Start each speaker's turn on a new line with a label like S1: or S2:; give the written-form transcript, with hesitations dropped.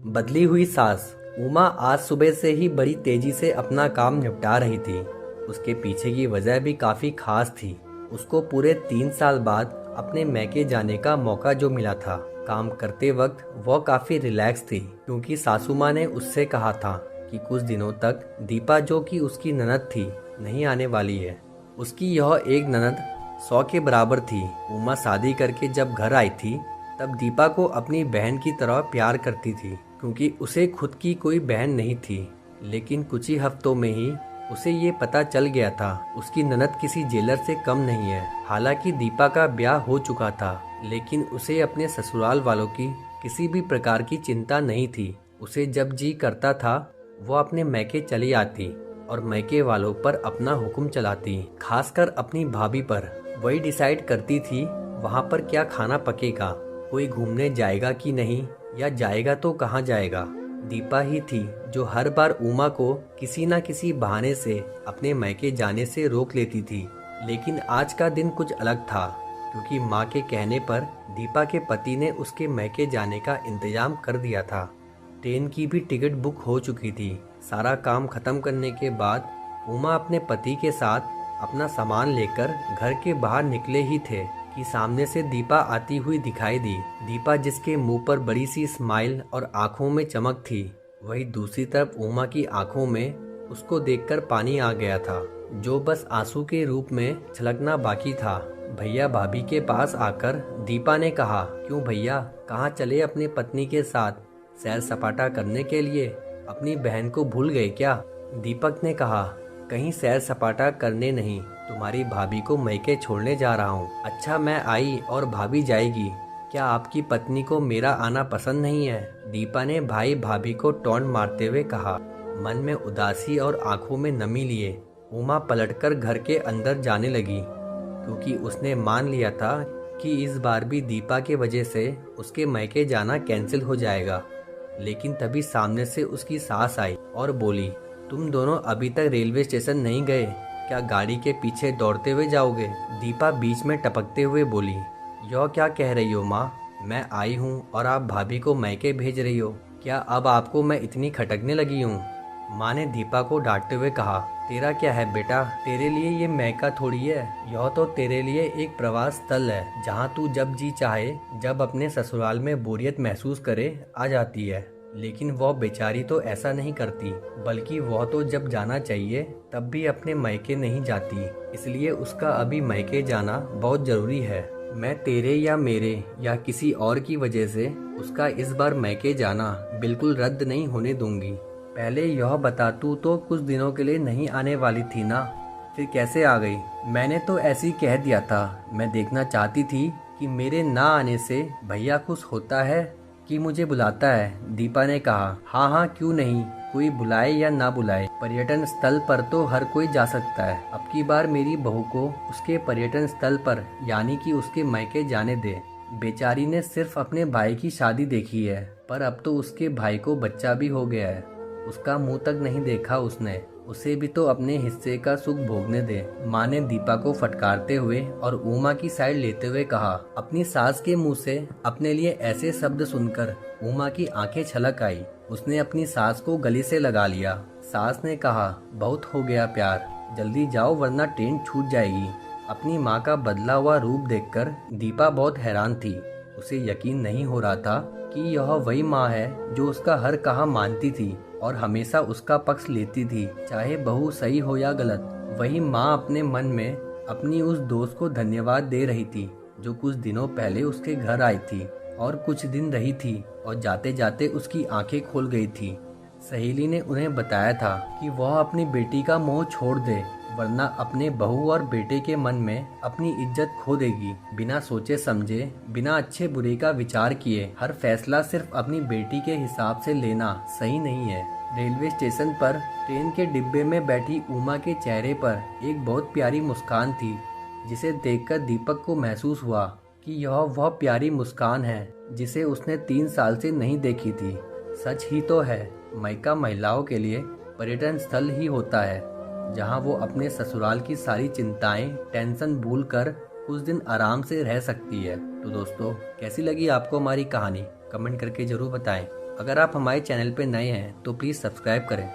S1: बदली हुई सास। उमा आज सुबह से ही बड़ी तेजी से अपना काम निपटा रही थी। उसके पीछे की वजह भी काफी खास थी। उसको पूरे 3 साल बाद अपने मैके जाने का मौका जो मिला था। काम करते वक्त वह काफी रिलैक्स थी, क्योंकि सासू माँ ने उससे कहा था कि कुछ दिनों तक दीपा, जो कि उसकी ननद थी, नहीं आने वाली है। उसकी यह एक ननद 100 के बराबर थी। उमा शादी करके जब घर आई थी, तब दीपा को अपनी बहन की तरह प्यार करती थी, क्योंकि उसे खुद की कोई बहन नहीं थी। लेकिन कुछ ही हफ्तों में ही उसे ये पता चल गया था, उसकी ननद किसी जेलर से कम नहीं है। हालांकि दीपा का ब्याह हो चुका था, लेकिन उसे अपने ससुराल वालों की किसी भी प्रकार की चिंता नहीं थी। उसे जब जी करता था, वो अपने मैके चली आती और मैके वालों पर अपना हुक्म चलाती, खासकर अपनी भाभी पर। वही डिसाइड करती थी वहाँ पर क्या खाना पकेगा, कोई घूमने जाएगा कि नहीं, या जाएगा तो कहाँ जाएगा। दीपा ही थी जो हर बार उमा को किसी न किसी बहाने से अपने मैके जाने से रोक लेती थी। लेकिन आज का दिन कुछ अलग था, क्योंकि माँ के कहने पर दीपा के पति ने उसके मैके जाने का इंतजाम कर दिया था। ट्रेन की भी टिकट बुक हो चुकी थी। सारा काम खत्म करने के बाद उमा अपने पति के साथ अपना सामान लेकर घर के बाहर निकले ही थे कि सामने से दीपा आती हुई दिखाई दी। दीपा, जिसके मुंह पर बड़ी सी स्माइल और आंखों में चमक थी, वही दूसरी तरफ उमा की आंखों में उसको देखकर पानी आ गया था, जो बस आंसू के रूप में छलकना बाकी था। भैया भाभी के पास आकर दीपा ने कहा, क्यों भैया, कहाँ चले अपनी पत्नी के साथ? सैर सपाटा करने के लिए? अपनी बहन को भूल गए क्या? दीपक ने कहा, कहीं सैर सपाटा करने नहीं, तुम्हारी भाभी को मैके छोड़ने जा रहा हूँ। अच्छा, मैं आई और भाभी जाएगी, क्या आपकी पत्नी को मेरा आना पसंद नहीं है? दीपा ने भाई भाभी को टोंट मारते हुए कहा। मन में उदासी और आंखों में नमी लिए उमा पलटकर घर के अंदर जाने लगी, क्योंकि उसने मान लिया था कि इस बार भी दीपा के वजह से उसके मैके जाना कैंसिल हो जाएगा। लेकिन तभी सामने से उसकी सास आई और बोली, तुम दोनों अभी तक रेलवे स्टेशन नहीं गए क्या? गाड़ी के पीछे दौड़ते हुए जाओगे? दीपा बीच में टपकते हुए बोली, यह क्या कह रही हो माँ? मैं आई हूँ और आप भाभी को मैके भेज रही हो? क्या अब आपको मैं इतनी खटकने लगी हूँ? माँ ने दीपा को डांटते हुए कहा, तेरा क्या है बेटा, तेरे लिए ये मैका थोड़ी है, यह तो तेरे लिए एक प्रवास स्थल है, जहाँ तू जब जी चाहे, जब अपने ससुराल में बोरियत महसूस करे, आ जाती है। लेकिन वह बेचारी तो ऐसा नहीं करती, बल्कि वह तो जब जाना चाहिए तब भी अपने मैके नहीं जाती। इसलिए उसका अभी मैके जाना बहुत जरूरी है। मैं तेरे या मेरे या किसी और की वजह से उसका इस बार मैके जाना बिल्कुल रद्द नहीं होने दूंगी। पहले यह बता, तू तो कुछ दिनों के लिए नहीं आने वाली थी ना, फिर कैसे आ गई? मैंने तो ऐसे ही कह दिया था। मैं देखना चाहती थी कि मेरे ना आने से भैया खुश होता है कि मुझे बुलाता है। दीपा ने कहा, हाँ हाँ, क्यों नहीं, कोई बुलाए या ना बुलाए, पर्यटन स्थल पर तो हर कोई जा सकता है। अब की बार मेरी बहू को उसके पर्यटन स्थल पर, यानी कि उसके मैके जाने दे। बेचारी ने सिर्फ अपने भाई की शादी देखी है, पर अब तो उसके भाई को बच्चा भी हो गया है। उसका मुंह तक नहीं देखा उसने, उसे भी तो अपने हिस्से का सुख भोगने दे। माँ ने दीपा को फटकारते हुए और उमा की साइड लेते हुए कहा। अपनी सास के मुंह से अपने लिए ऐसे शब्द सुनकर उमा की आंखें छलक आई। उसने अपनी सास को गले से लगा लिया। सास ने कहा, बहुत हो गया प्यार, जल्दी जाओ वरना ट्रेन छूट जाएगी। अपनी माँ का बदला हुआ रूप देखकर दीपा बहुत हैरान थी। उसे यकीन नहीं हो रहा था कि यह वही माँ है जो उसका हर कहा मानती थी और हमेशा उसका पक्ष लेती थी, चाहे बहू सही हो या गलत। वही माँ अपने मन में अपनी उस दोस्त को धन्यवाद दे रही थी, जो कुछ दिनों पहले उसके घर आई थी और कुछ दिन रही थी और जाते जाते उसकी आंखें खोल गई थी। सहेली ने उन्हें बताया था कि वह अपनी बेटी का मोह छोड़ दे, वरना अपने बहू और बेटे के मन में अपनी इज्जत खो देगी। बिना सोचे समझे, बिना अच्छे बुरे का विचार किए हर फैसला सिर्फ अपनी बेटी के हिसाब से लेना सही नहीं है। रेलवे स्टेशन पर ट्रेन के डिब्बे में बैठी उमा के चेहरे पर एक बहुत प्यारी मुस्कान थी, जिसे देखकर दीपक को महसूस हुआ कि यह वह प्यारी मुस्कान है जिसे उसने 3 साल से नहीं देखी थी। सच ही तो है, मैका महिलाओं के लिए पर्यटन स्थल ही होता है, जहां वो अपने ससुराल की सारी चिंताएं, टेंशन भूलकर कुछ दिन आराम से रह सकती है। तो दोस्तों, कैसी लगी आपको हमारी कहानी? कमेंट करके जरूर बताएं। अगर आप हमारे चैनल पर नए हैं तो प्लीज़ सब्सक्राइब करें।